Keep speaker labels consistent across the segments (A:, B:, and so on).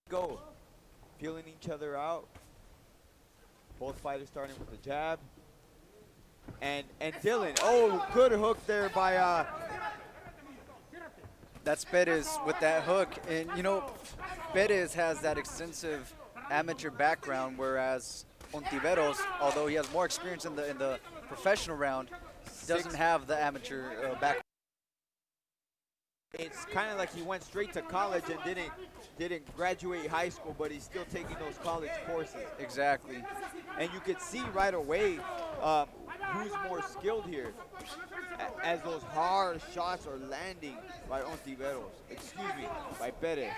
A: Go. Feeling each other out. Both fighters starting with the jab. And Dylan, oh, good hook there by
B: That's Perez with that hook. And, you know, Perez has that extensive amateur background, whereas Ontiveros, although he has more experience in the professional round, doesn't have the amateur background.
A: it's kind of like he went straight to college and didn't graduate high school, but he's still taking those college courses.
B: Exactly.
A: And you could see right away who's more skilled here, as those hard shots are landing by Ontiveros. Excuse me, by Perez.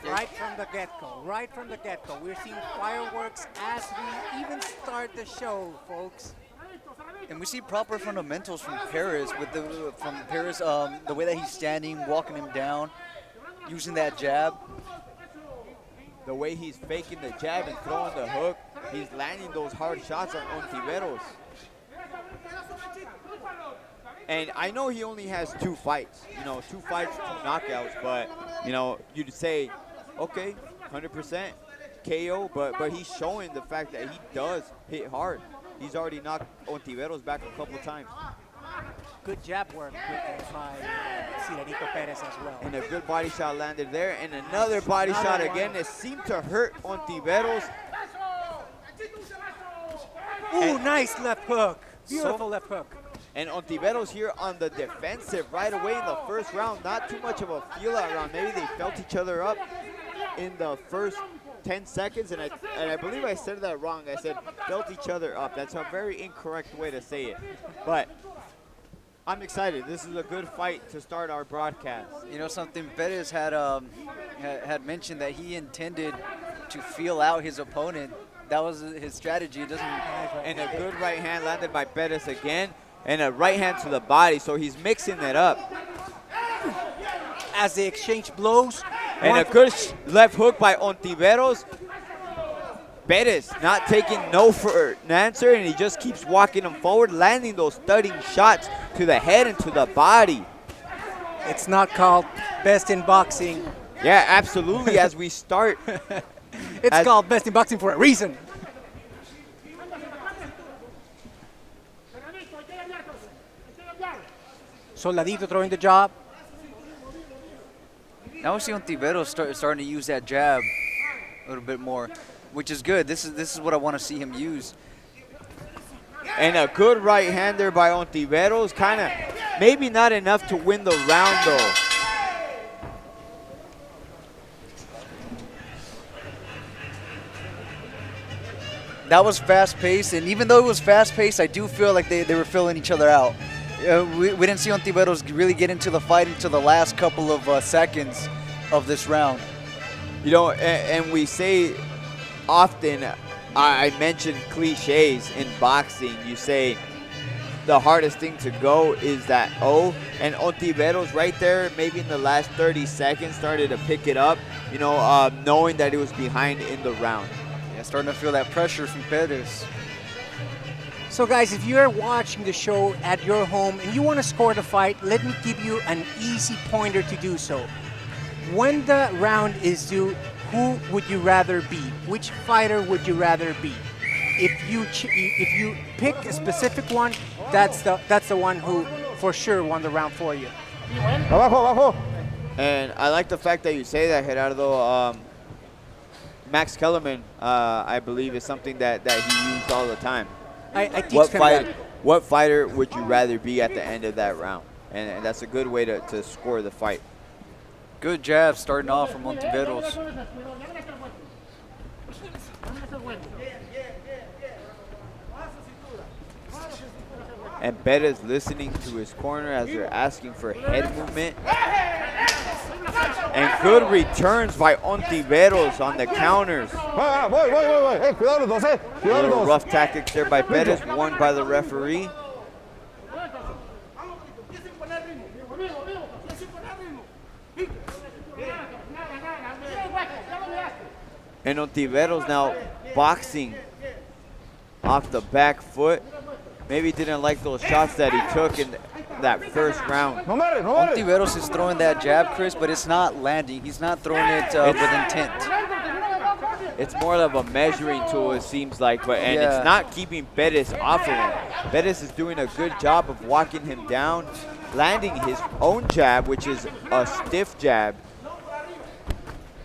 C: Right from the get-go, right from the get-go. We're seeing fireworks as we even start the show, folks.
B: And we see proper fundamentals from Perez the way that he's standing, walking him down, using that jab.
A: The way he's faking the jab and throwing the hook, he's landing those hard shots on Ontiveros. And I know he only has 2 fights, 2 fights, 2 knockouts, but, you'd say, okay, 100% KO, but he's showing the fact that he does hit hard. He's already knocked Ontiveros back a couple of times.
C: Good jab work by Ciderito Perez as well.
A: And a good body shot landed there, and another body shot again. It seemed to hurt Ontiveros.
C: Ooh, nice left hook. Beautiful left hook.
A: And Ontiveros here on the defensive right away in the first round. Not too much of a feel-out round. Maybe they felt each other up in the first 10 seconds, and I believe I said that wrong. I said felt each other up. That's a very incorrect way to say it. But I'm excited. This is a good fight to start our broadcast.
B: You know something, Perez had mentioned that he intended to feel out his opponent. That was his strategy.
A: And a good right hand landed by Perez again, and a right hand to the body, so he's mixing it up.
C: As they exchange blows.
A: And a good left hook by Ontiveros. Perez not taking no for an answer, and he just keeps walking him forward, landing those thudding shots to the head and to the body.
C: It's not called best in boxing.
A: Yeah, absolutely, as we start.
C: It's called best in boxing for a reason. Soldadito throwing the jab.
B: Now we see Ontiveros starting to use that jab a little bit more, which is good. This is what I want to see him use.
A: And a good right hand there by Ontiveros. Kind of, maybe not enough to win the round though.
B: That was fast-paced, and even though it was fast-paced, I do feel like they were filling each other out. We didn't see Ontiveros really get into the fight until the last couple of seconds of this round.
A: And we say often, I mention cliches in boxing. You say the hardest thing to go is that O, and Ontiveros right there, maybe in the last 30 seconds, started to pick it up, knowing that it was behind in the round.
B: Yeah, starting to feel that pressure from Perez.
C: So guys, if you're watching the show at your home and you want to score the fight, let me give you an easy pointer to do so. When the round is due, who would you rather be? Which fighter would you rather be? If you pick a specific one, that's the one who for sure won the round for you.
A: And I like the fact that you say that, Gerardo. Max Kellerman, I believe, is something that he used all the time.
C: I teach him that.
A: What fighter would you rather be at the end of that round? And that's a good way to score the fight.
B: Good jab starting off from Ontiveros.
A: And Perez listening to his corner as they're asking for head movement. And good returns by Ontiveros on the counters. Little rough tactics there by Perez, warned by the referee. And Ontiveros now boxing off the back foot. Maybe didn't like those shots that he took that first round.
B: Ontiveros is throwing that jab, Chris, but it's not landing. He's not throwing it with intent.
A: It's more of a measuring tool, it seems like, and it's not keeping Perez off of him. Perez is doing a good job of walking him down, landing his own jab, which is a stiff jab.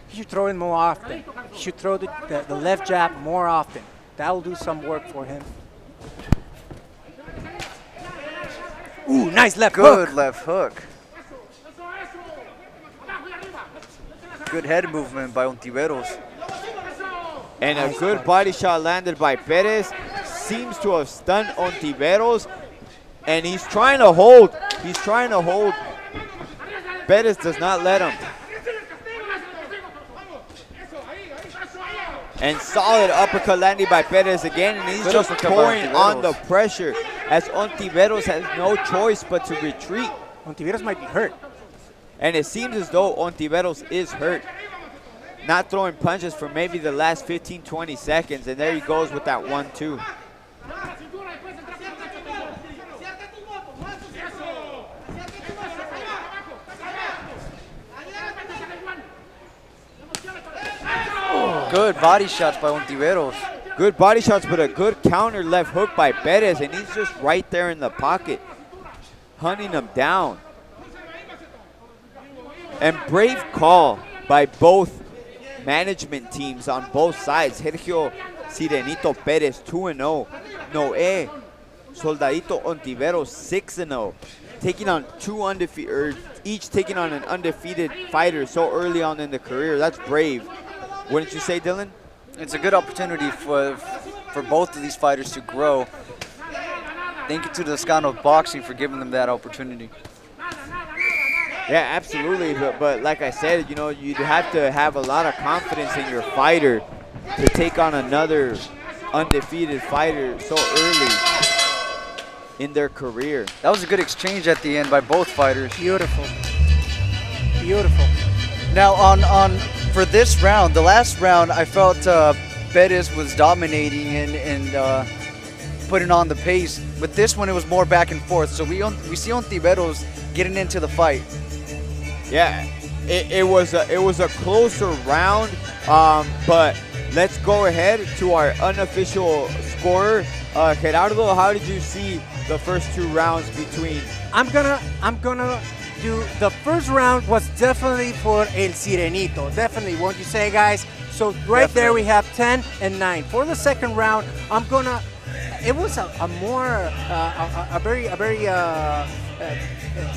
C: He should throw it more often. He should throw the left jab more often. That will do some work for him. Ooh, nice left hook.
B: Good left hook. Good head movement by Ontiveros.
A: And a good body shot landed by Perez. Seems to have stunned Ontiveros. And he's trying to hold. He's trying to hold. Perez does not let him. And solid uppercut landing by Perez again. And he's just pouring on the pressure as Ontiveros has no choice but to retreat.
C: Ontiveros might be hurt.
A: And it seems as though Ontiveros is hurt. Not throwing punches for maybe the last 15, 20 seconds. And there he goes with that 1-2.
B: Good body shots by Ontiveros.
A: Good body shots, but a good counter left hook by Perez. And he's just right there in the pocket, hunting him down. And brave call by both management teams on both sides. Sergio Sirenito Perez 2-0. Noe Soldadito Ontiveros 6-0. Taking on two undefeated, each taking on an undefeated fighter so early on in the career. That's brave. Wouldn't you say, Dylan?
B: It's a good opportunity for both of these fighters to grow. Thank you to the Toscano Boxing for giving them that opportunity.
A: Yeah, absolutely. But like I said, you know, you'd have to have a lot of confidence in your fighter to take on another undefeated fighter so early in their career.
B: That was a good exchange at the end by both fighters.
C: Beautiful. Beautiful.
B: Now on for this round, the last round, I felt Perez was dominating and putting on the pace. With this one, it was more back and forth. So we see Ontiveros getting into the fight.
A: Yeah, it was a closer round, but let's go ahead to our unofficial scorer. Gerardo, how did you see the first two rounds between?
C: I'm gonna do the first round was definitely for El Sirenito. Definitely, won't you say, guys? So right there we have 10 and 9. For the second round, it was a very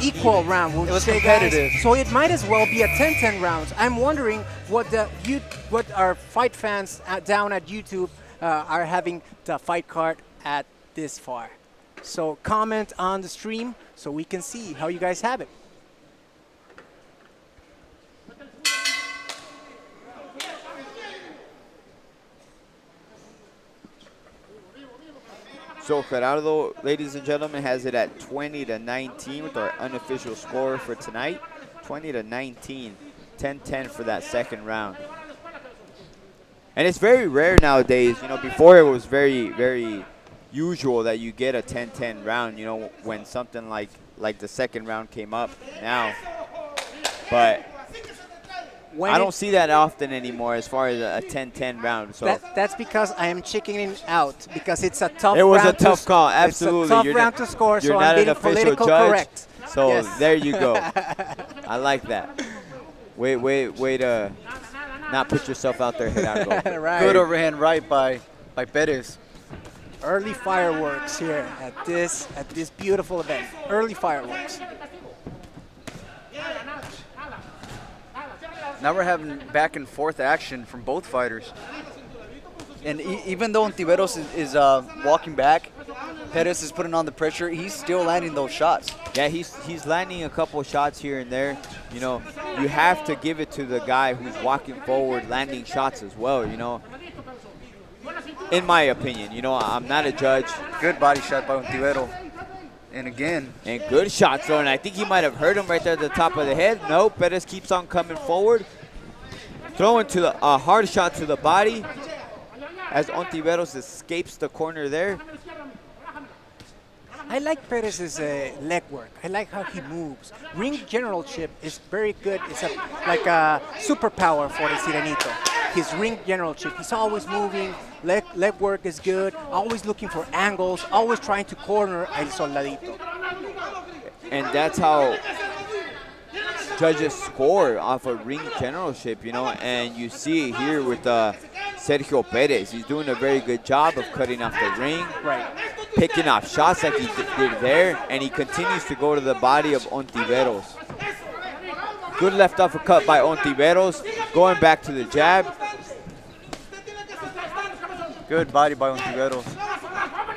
C: equal round.
B: It was competitive.
C: Guys? So it might as well be a 10-10 rounds. I'm wondering what our fight fans down at YouTube are having the fight card at this far. So comment on the stream so we can see how you guys have it.
A: So Gerardo, ladies and gentlemen, has it at 20-19 with our unofficial score for tonight. 20-19, 10-10 for that second round. And it's very rare nowadays. You know, before it was very, very usual that you get a 10-10 round, you know, when something like the second round came up now. But I don't see that often anymore as far as a 10-10 round. So
C: that's because I am chickening out because it's a tough round.
A: It was a tough call, absolutely.
C: It's a tough round to score,
A: you're
C: so
A: not
C: I'm being
A: an official
C: political
A: judge,
C: correct.
A: So
C: yes.
A: There you go. I like that. Way to not put yourself out there, Gerardo.
C: Right.
B: Good overhand right by Perez.
C: Early fireworks here at this beautiful event. Early fireworks.
B: Now we're having back and forth action from both fighters. And even though Ontiveros is walking back, Perez is putting on the pressure, he's still landing those shots.
A: Yeah, he's landing a couple shots here and there. You know, you have to give it to the guy who's walking forward, landing shots as well, you know. In my opinion, you know, I'm not a judge.
B: Good body shot by Ontiveros. And again.
A: And good shot thrown. I think he might have hurt him right there at the top of the head. No, Perez keeps on coming forward. Throwing to a hard shot to the body as Ontiveros escapes the corner there.
C: I like Perez's leg work. I like how he moves. Ring generalship is very good. It's like a superpower for the Sirenito. His ring generalship. He's always moving. Leg work is good. Always looking for angles. Always trying to corner El Soldadito.
A: And that's how judges score off a ring generalship, you know. And you see it here with Sergio Perez. He's doing a very good job of cutting off the ring.
C: Right.
A: Picking off shots like he did there, and he continues to go to the body of Ontiveros. Good left uppercut by Ontiveros, going back to the jab.
B: Good body by Ontiveros.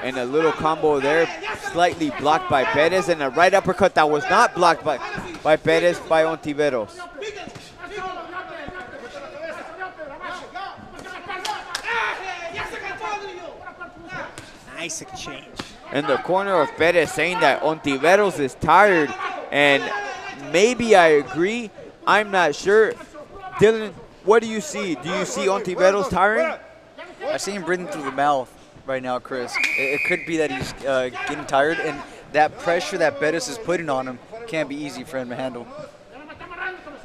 A: And a little combo there, slightly blocked by Perez, and a right uppercut that was not blocked by Perez, by Ontiveros.
C: Nice exchange.
A: In the corner of Perez saying that Ontiveros is tired, and maybe I agree. I'm not sure. Dylan, what do you see? Do you see Ontiveros tiring?
B: I see him breathing through the mouth right now, Chris. It could be that he's getting tired, and that pressure that Perez is putting on him can't be easy for him to handle.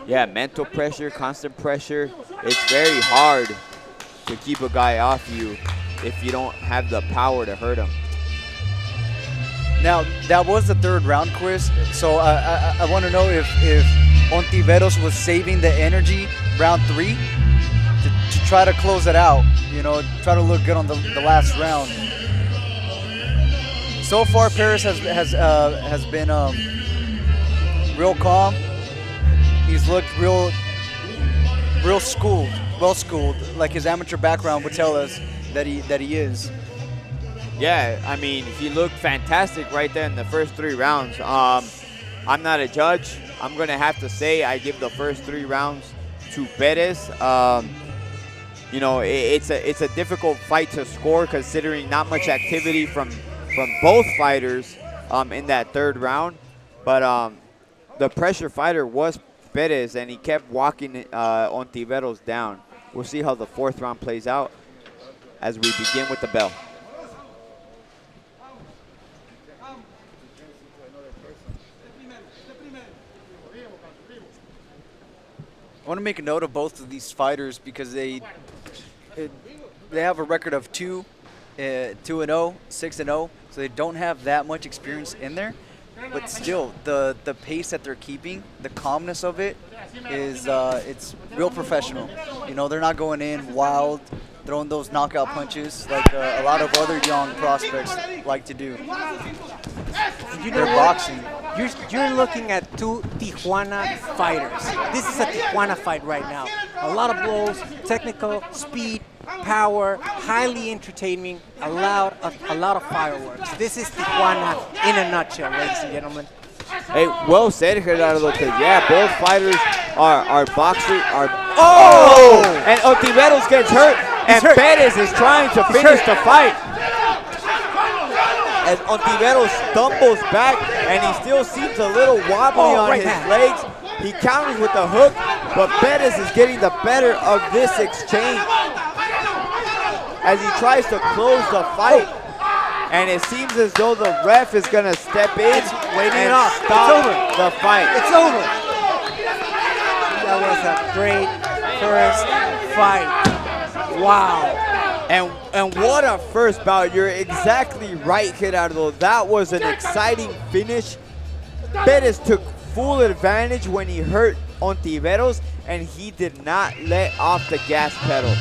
A: Yeah, mental pressure, constant pressure. It's very hard to keep a guy off you if you don't have the power to hurt him.
B: Now, that was the third round, Chris. So I want to know if Ontiveros was saving the energy round 3 to try to close it out, you know, try to look good on the last round. So far, Perez has been real calm. He's looked real schooled, well schooled, like his amateur background would tell us that he is.
A: Yeah, I mean, he looked fantastic right there in the first 3 rounds. I'm not a judge. I'm going to have to say I give the first 3 rounds to Perez. You know, it's a difficult fight to score considering not much activity from both fighters in that 3rd round. But the pressure fighter was Perez, and he kept walking Ontiveros down. We'll see how the 4th round plays out as we begin with the bell.
B: I want to make a note of both of these fighters because they have a record of 2-0, 6-0, so they don't have that much experience in there. But still, the pace that they're keeping, the calmness of it, is it's real professional. You know, they're not going in wild, throwing those knockout punches like a lot of other young prospects like to do.
C: You know
B: They're
C: what?
B: boxing.
C: You're looking at 2 Tijuana fighters. This is a Tijuana fight right now. A lot of blows, technical, speed, power, highly entertaining, a lot of fireworks. This is Tijuana in a nutshell, ladies and gentlemen.
A: Hey, well said, Gerardo, because, yeah, both fighters are boxers. Oh! And Ontiveros gets hurt, and Perez is trying to finish the fight. As Ontiveros stumbles back, and he still seems a little wobbly on
C: right
A: his
C: hand.
A: legs. He counters with the hook, but Perez is getting the better of this exchange as he tries to close the fight. And it seems as though the ref is going to step in and stop the fight.
C: It's over. That was a great first fight. Wow.
A: And what a first bout. You're exactly right, Gerardo. That was an exciting finish. Perez took full advantage when he hurt Ontiveros, and he did not let off the gas pedal.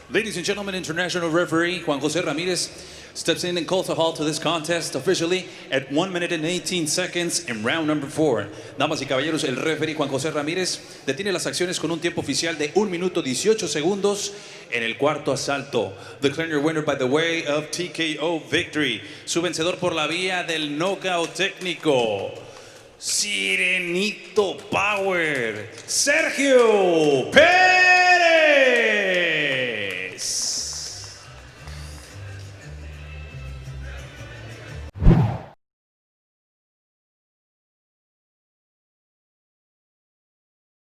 D: Ladies and gentlemen, international referee Juan Jose Ramirez steps in and calls a halt to this contest officially at 1 minute and 18 seconds in round number 4. Damas y caballeros, el referee Juan José Ramírez detiene las acciones con un tiempo oficial de 1 minuto 18 segundos en el cuarto asalto. Declaring your winner by the way of TKO victory. Su vencedor por la vía del knockout técnico. Sirenito Power, Sergio Perez.